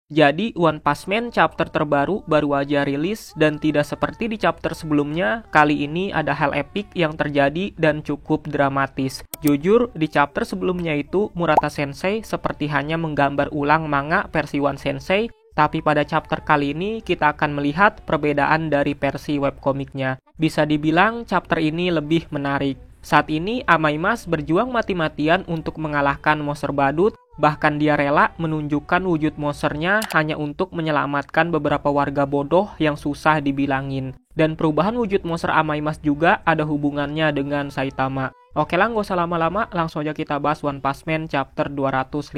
Jadi One Punch Man chapter terbaru baru aja rilis dan tidak seperti di chapter sebelumnya, kali ini ada hal epik yang terjadi dan cukup dramatis. Jujur, di chapter sebelumnya itu Murata Sensei seperti hanya menggambar ulang manga versi One Sensei, tapi pada chapter kali ini kita akan melihat perbedaan dari versi webkomiknya. Bisa dibilang chapter ini lebih menarik. Saat ini Amaimas berjuang mati-matian untuk mengalahkan monster badut. Bahkan dia rela menunjukkan wujud monsternya hanya untuk menyelamatkan beberapa warga bodoh yang susah dibilangin. Dan perubahan wujud monster Amaimas juga ada hubungannya dengan Saitama. Oke lah, nggak usah lama-lama, langsung aja kita bahas One Punch Man chapter 215.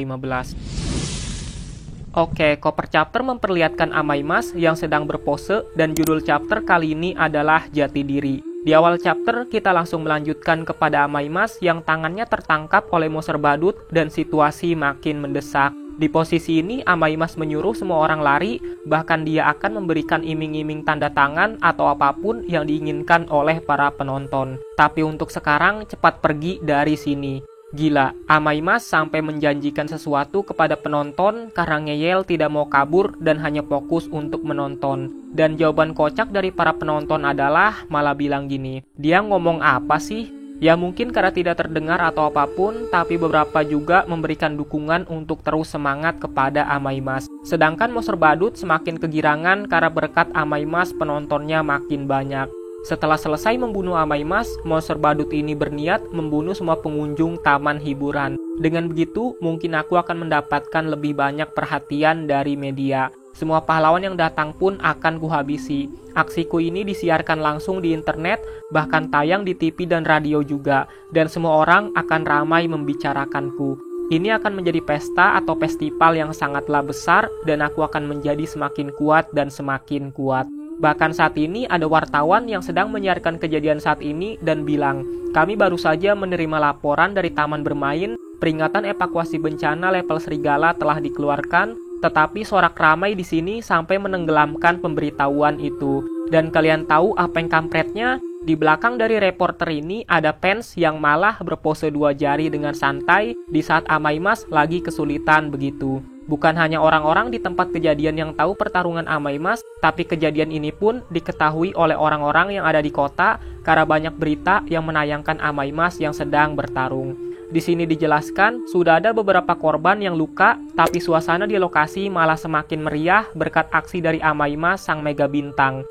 Oke, cover chapter memperlihatkan Amaimas yang sedang berpose dan judul chapter kali ini adalah Jati Diri. Di awal chapter, kita langsung melanjutkan kepada Amaimas yang tangannya tertangkap oleh monster badut dan situasi makin mendesak. Di posisi ini, Amaimas menyuruh semua orang lari, bahkan dia akan memberikan iming-iming tanda tangan atau apapun yang diinginkan oleh para penonton. Tapi untuk sekarang, cepat pergi dari sini. Gila, Amaimas sampai menjanjikan sesuatu kepada penonton karena ngeyel tidak mau kabur dan hanya fokus untuk menonton. Dan jawaban kocak dari para penonton adalah malah bilang gini, dia ngomong apa sih? Ya mungkin karena tidak terdengar atau apapun, tapi beberapa juga memberikan dukungan untuk terus semangat kepada Amaimas. Sedangkan monster badut semakin kegirangan karena berkat Amaimas penontonnya makin banyak. Setelah selesai membunuh Amaimas, monster badut ini berniat membunuh semua pengunjung taman hiburan. Dengan begitu, mungkin aku akan mendapatkan lebih banyak perhatian dari media. Semua pahlawan yang datang pun akan kuhabisi. Aksiku ini disiarkan langsung di internet, bahkan tayang di TV dan radio juga. Dan semua orang akan ramai membicarakanku. Ini akan menjadi pesta atau festival yang sangatlah besar, dan aku akan menjadi semakin kuat dan semakin kuat. Bahkan saat ini ada wartawan yang sedang menyiarkan kejadian saat ini dan bilang, kami baru saja menerima laporan dari taman bermain, peringatan evakuasi bencana level serigala telah dikeluarkan, tetapi sorak ramai di sini sampai menenggelamkan pemberitahuan itu. Dan kalian tahu apa yang kampretnya? Di belakang dari reporter ini ada fans yang malah berpose dua jari dengan santai di saat Amaimas lagi kesulitan begitu. Bukan hanya orang-orang di tempat kejadian yang tahu pertarungan Amaimas, tapi kejadian ini pun diketahui oleh orang-orang yang ada di kota karena banyak berita yang menayangkan Amaimas yang sedang bertarung. Di sini dijelaskan, sudah ada beberapa korban yang luka, tapi suasana di lokasi malah semakin meriah berkat aksi dari Amaimas sang mega bintang.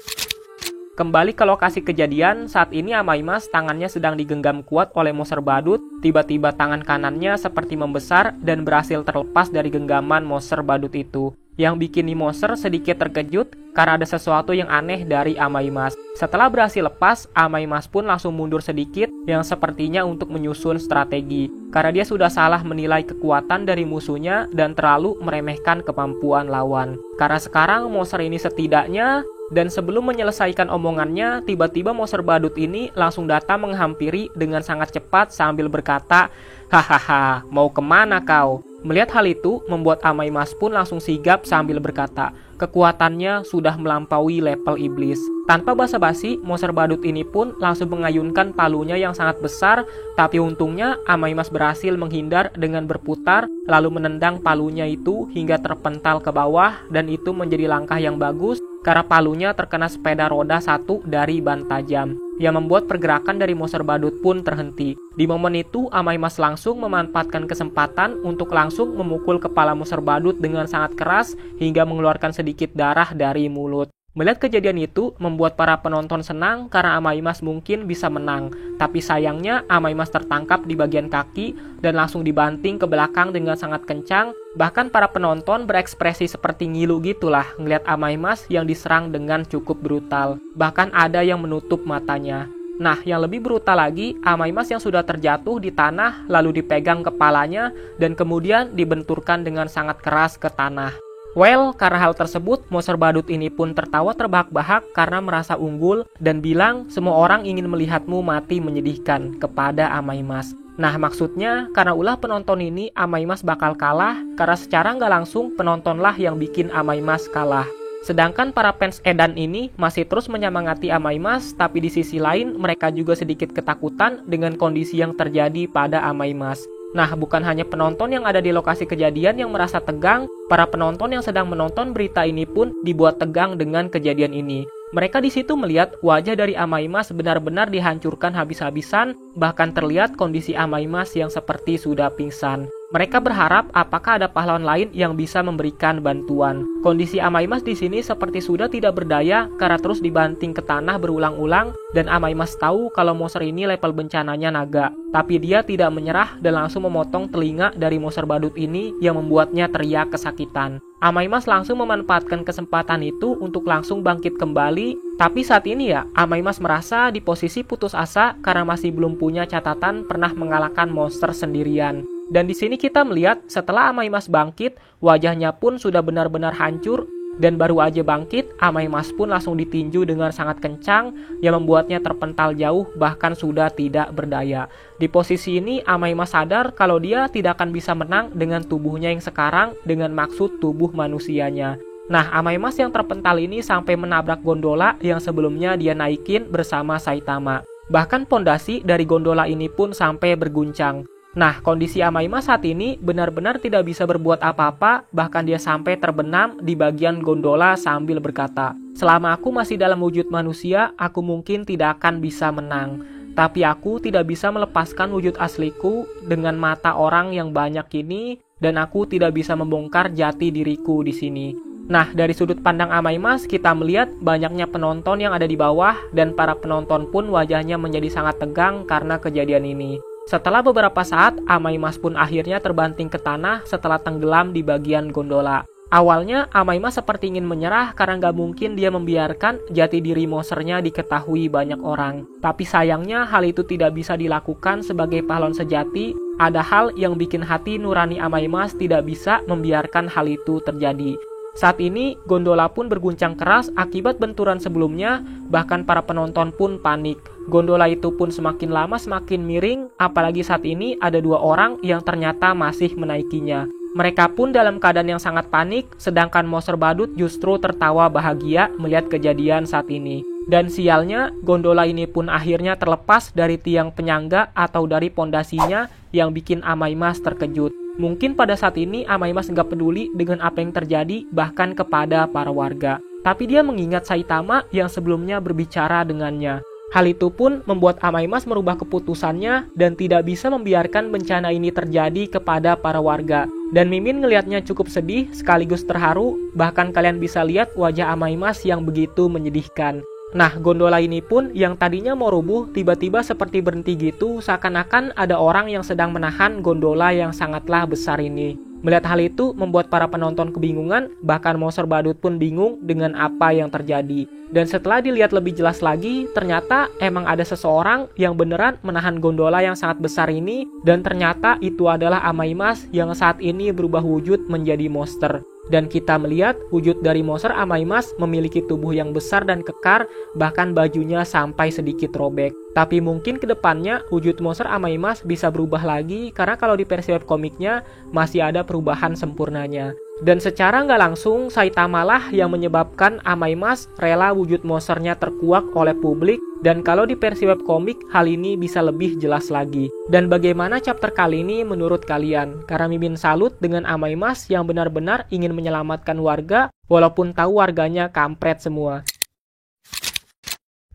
Kembali ke lokasi kejadian, saat ini Amaimas tangannya sedang digenggam kuat oleh monster badut. Tiba-tiba tangan kanannya seperti membesar dan berhasil terlepas dari genggaman monster badut itu. Yang bikin monster sedikit terkejut karena ada sesuatu yang aneh dari Amaimas. Setelah berhasil lepas, Amaimas pun langsung mundur sedikit yang sepertinya untuk menyusun strategi. Karena dia sudah salah menilai kekuatan dari musuhnya dan terlalu meremehkan kemampuan lawan. Karena sekarang monster ini setidaknya. Dan sebelum menyelesaikan omongannya, tiba-tiba monster badut ini langsung datang menghampiri dengan sangat cepat sambil berkata, hahaha, mau kemana kau? Melihat hal itu, membuat Amaimas pun langsung sigap sambil berkata, kekuatannya sudah melampaui level iblis. Tanpa basa-basi, monster badut ini pun langsung mengayunkan palunya yang sangat besar, tapi untungnya Amaimas berhasil menghindar dengan berputar, lalu menendang palunya itu hingga terpental ke bawah, dan itu menjadi langkah yang bagus, karena palunya terkena sepeda roda satu dari ban tajam, yang membuat pergerakan dari monster badut pun terhenti. Di momen itu, Amaimas langsung memanfaatkan kesempatan untuk langsung memukul kepala monster badut dengan sangat keras hingga mengeluarkan sedikit darah dari mulut. Melihat kejadian itu, membuat para penonton senang karena Amaimas mungkin bisa menang. Tapi sayangnya, Amaimas tertangkap di bagian kaki dan langsung dibanting ke belakang dengan sangat kencang. Bahkan para penonton berekspresi seperti ngilu gitulah ngelihat Amaimas yang diserang dengan cukup brutal. Bahkan ada yang menutup matanya. Nah, yang lebih brutal lagi, Amaimas yang sudah terjatuh di tanah lalu dipegang kepalanya dan kemudian dibenturkan dengan sangat keras ke tanah. Well, karena hal tersebut, monster badut ini pun tertawa terbahak-bahak karena merasa unggul dan bilang semua orang ingin melihatmu mati menyedihkan kepada Amaimas. Nah, maksudnya karena ulah penonton ini Amaimas bakal kalah karena secara nggak langsung penontonlah yang bikin Amaimas kalah. Sedangkan para fans edan ini masih terus menyemangati Amaimas, tapi di sisi lain mereka juga sedikit ketakutan dengan kondisi yang terjadi pada Amaimas. Nah, bukan hanya penonton yang ada di lokasi kejadian yang merasa tegang, para penonton yang sedang menonton berita ini pun dibuat tegang dengan kejadian ini. Mereka di situ melihat wajah dari Amaimas benar-benar dihancurkan habis-habisan, bahkan terlihat kondisi Amaimas yang seperti sudah pingsan. Mereka berharap apakah ada pahlawan lain yang bisa memberikan bantuan. Kondisi Amaimas di sini seperti sudah tidak berdaya karena terus dibanting ke tanah berulang-ulang, dan Amaimas tahu kalau monster ini level bencananya naga. Tapi dia tidak menyerah dan langsung memotong telinga dari monster badut ini yang membuatnya teriak kesakitan. Amaimas langsung memanfaatkan kesempatan itu untuk langsung bangkit kembali. Tapi saat ini ya, Amaimas merasa di posisi putus asa karena masih belum punya catatan pernah mengalahkan monster sendirian. Dan di sini kita melihat setelah Amaimas bangkit, wajahnya pun sudah benar-benar hancur. Dan baru aja bangkit, Amaimas pun langsung ditinju dengan sangat kencang yang membuatnya terpental jauh bahkan sudah tidak berdaya. Di posisi ini Amaimas sadar kalau dia tidak akan bisa menang dengan tubuhnya yang sekarang dengan maksud tubuh manusianya. Nah, Amaimas yang terpental ini sampai menabrak gondola yang sebelumnya dia naikin bersama Saitama. Bahkan pondasi dari gondola ini pun sampai berguncang. Nah, kondisi Amaimas saat ini benar-benar tidak bisa berbuat apa-apa, bahkan dia sampai terbenam di bagian gondola sambil berkata, "Selama aku masih dalam wujud manusia, aku mungkin tidak akan bisa menang. Tapi aku tidak bisa melepaskan wujud asliku dengan mata orang yang banyak ini, dan aku tidak bisa membongkar jati diriku di sini." Nah, dari sudut pandang Amaimas, kita melihat banyaknya penonton yang ada di bawah, dan para penonton pun wajahnya menjadi sangat tegang karena kejadian ini. Setelah beberapa saat, Amaimas pun akhirnya terbanting ke tanah setelah tenggelam di bagian gondola. Awalnya, Amaimas seperti ingin menyerah karena nggak mungkin dia membiarkan jati diri monsternya diketahui banyak orang. Tapi sayangnya hal itu tidak bisa dilakukan sebagai pahlawan sejati. Ada hal yang bikin hati nurani Amaimas tidak bisa membiarkan hal itu terjadi. Saat ini, gondola pun berguncang keras akibat benturan sebelumnya, bahkan para penonton pun panik. Gondola itu pun semakin lama semakin miring, apalagi saat ini ada dua orang yang ternyata masih menaikinya. Mereka pun dalam keadaan yang sangat panik, sedangkan monster badut justru tertawa bahagia melihat kejadian saat ini. Dan sialnya, gondola ini pun akhirnya terlepas dari tiang penyangga atau dari pondasinya yang bikin Amaimas terkejut. Mungkin pada saat ini Amaimas nggak peduli dengan apa yang terjadi bahkan kepada para warga. Tapi dia mengingat Saitama yang sebelumnya berbicara dengannya. Hal itu pun membuat Amaimas merubah keputusannya dan tidak bisa membiarkan bencana ini terjadi kepada para warga. Dan Mimin ngelihatnya cukup sedih sekaligus terharu, bahkan kalian bisa lihat wajah Amaimas yang begitu menyedihkan. Nah, gondola ini pun yang tadinya mau rubuh tiba-tiba seperti berhenti gitu, seakan-akan ada orang yang sedang menahan gondola yang sangatlah besar ini. Melihat hal itu membuat para penonton kebingungan, bahkan monster badut pun bingung dengan apa yang terjadi. Dan setelah dilihat lebih jelas lagi, ternyata emang ada seseorang yang beneran menahan gondola yang sangat besar ini, dan ternyata itu adalah Amaimas yang saat ini berubah wujud menjadi monster. Dan kita melihat wujud dari monster Amaimas memiliki tubuh yang besar dan kekar, bahkan bajunya sampai sedikit robek. Tapi mungkin kedepannya wujud monster Amaimas bisa berubah lagi, karena kalau di versi webkomiknya masih ada perubahan sempurnanya. Dan secara nggak langsung, Saitama lah yang menyebabkan Amaimas rela wujud monsternya terkuak oleh publik. Dan kalau di versi webkomik, hal ini bisa lebih jelas lagi. Dan bagaimana chapter kali ini menurut kalian? Karena Mimin salut dengan Amaimas yang benar-benar ingin menyelamatkan warga, walaupun tahu warganya kampret semua.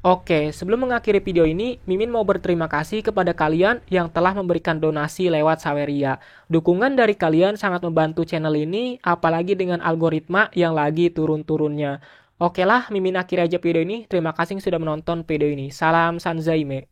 Oke, sebelum mengakhiri video ini, Mimin mau berterima kasih kepada kalian yang telah memberikan donasi lewat Saweria. Dukungan dari kalian sangat membantu channel ini, apalagi dengan algoritma yang lagi turun-turunnya. Oke lah, Mimin akhiri aja video ini. Terima kasih sudah menonton video ini. Salam Sanzaime.